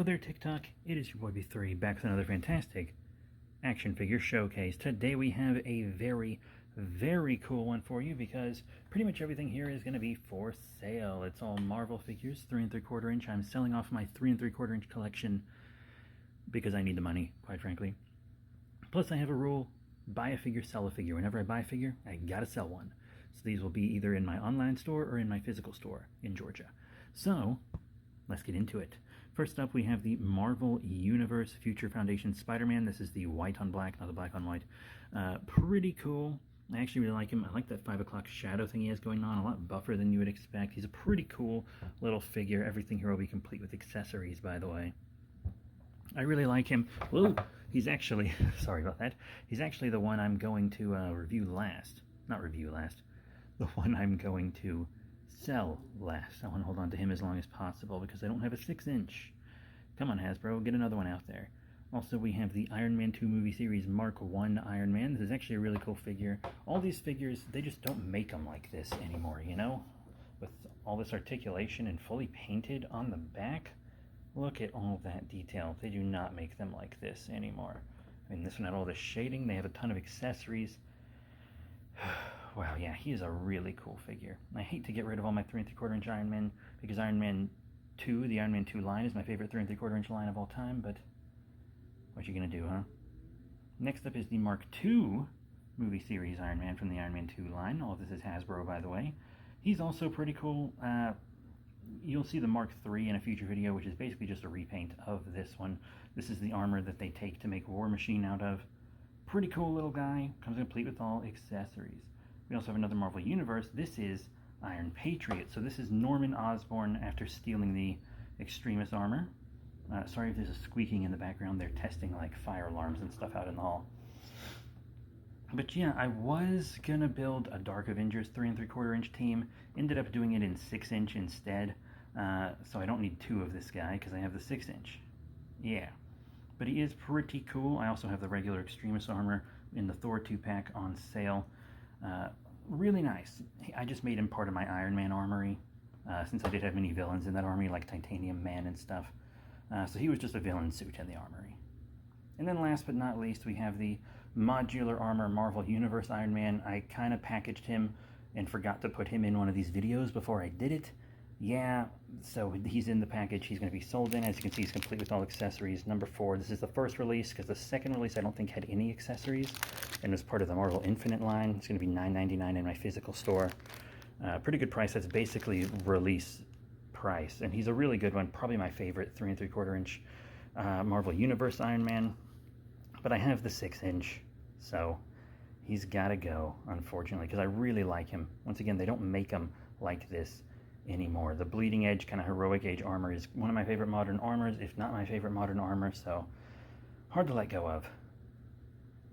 Hello there, TikTok. It is your boy B3 back with another fantastic action figure showcase. Today we have a very, very cool one for you because pretty much everything here is going to be for sale. It's all Marvel figures, 3 3/4 inch. I'm selling off my 3 3/4 inch collection because I need the money, quite frankly. Plus, I have a rule: buy a figure, sell a figure. Whenever I buy a figure, I gotta sell one. So these will be either in my online store or in my physical store in Georgia. So let's get into it. First up, we have the Marvel Universe Future Foundation Spider-Man. This is the white on black, not the black on white. Pretty cool. I actually really like him. I like that 5 o'clock shadow thing he has going on, a lot buffer than you would expect. He's a pretty cool little figure. Everything here will be complete with accessories, by the way. I really like him. Whoa, he's actually, sorry about that. He's actually the one I'm going to review last. Not review last. The one I'm going to sell last. I want to hold on to him as long as possible because I don't have a 6-inch. Come on, Hasbro, get another one out there. Also, we have the Iron Man 2 movie series Mark 1 Iron Man. This is actually a really cool figure. All these figures, they just don't make them like this anymore, you know? With all this articulation and fully painted on the back. Look at all that detail. They do not make them like this anymore. I mean, this one had all the shading. They have a ton of accessories. Wow, yeah, he is a really cool figure. I hate to get rid of all my 3 3/4 inch Iron Man because Iron Man 2, the Iron Man 2 line, is my favorite 3 3/4 inch line of all time, but what you gonna do, huh? Next up is the Mark II movie series Iron Man from the Iron Man 2 line. All of this is Hasbro, by the way. He's also pretty cool. You'll see the Mark III in a future video, which is basically just a repaint of this one. This is the armor that they take to make War Machine out of. Pretty cool little guy. Comes complete with all accessories. We also have another Marvel Universe. This is Iron Patriot. So this is Norman Osborn after stealing the Extremis armor. Sorry if there's a squeaking in the background. They're testing like fire alarms and stuff out in the hall. But yeah, I was gonna build a Dark Avengers 3 3/4 inch team. Ended up doing it in 6-inch instead. So I don't need 2 of this guy because I have the 6-inch. Yeah. But he is pretty cool. I also have the regular Extremis armor in the Thor 2-pack on sale. Really nice. I just made him part of my Iron Man armory, since I did have many villains in that armory, like Titanium Man and stuff. So he was just a villain suit in the armory. And then last but not least, we have the Modular Armor Marvel Universe Iron Man. I kind of packaged him and forgot to put him in one of these videos before I did it. Yeah, so he's in the package. He's going to be sold in. As you can see, he's complete with all accessories. Number 4. This is the first release because the second release I don't think had any accessories and was part of the Marvel Infinite line. It's going to be $9.99 in my physical store. Pretty good price. That's basically release price. And he's a really good one. Probably my favorite 3 3/4 inch Marvel Universe Iron Man. But I have the 6-inch, so he's got to go, unfortunately, because I really like him. Once again, they don't make them like this anymore. The bleeding edge kind of heroic age armor is one of my favorite modern armors, if not my favorite modern armor, so hard to let go of.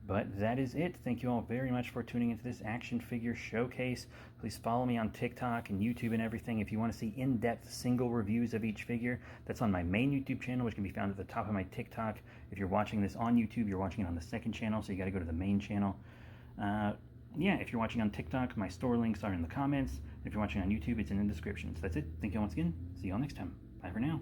But that is it. Thank you all very much for tuning into this action figure showcase. Please follow me on TikTok and YouTube and everything. If you want to see in-depth single reviews of each figure, that's on my main YouTube channel, which can be found at the top of my TikTok. If you're watching this on YouTube, you're watching it on the second channel, so you got to go to the main channel. Yeah, if you're watching on TikTok, my store links are in the comments. If you're watching on YouTube, it's in the description. So that's it. Thank you all once again. See you all next time. Bye for now.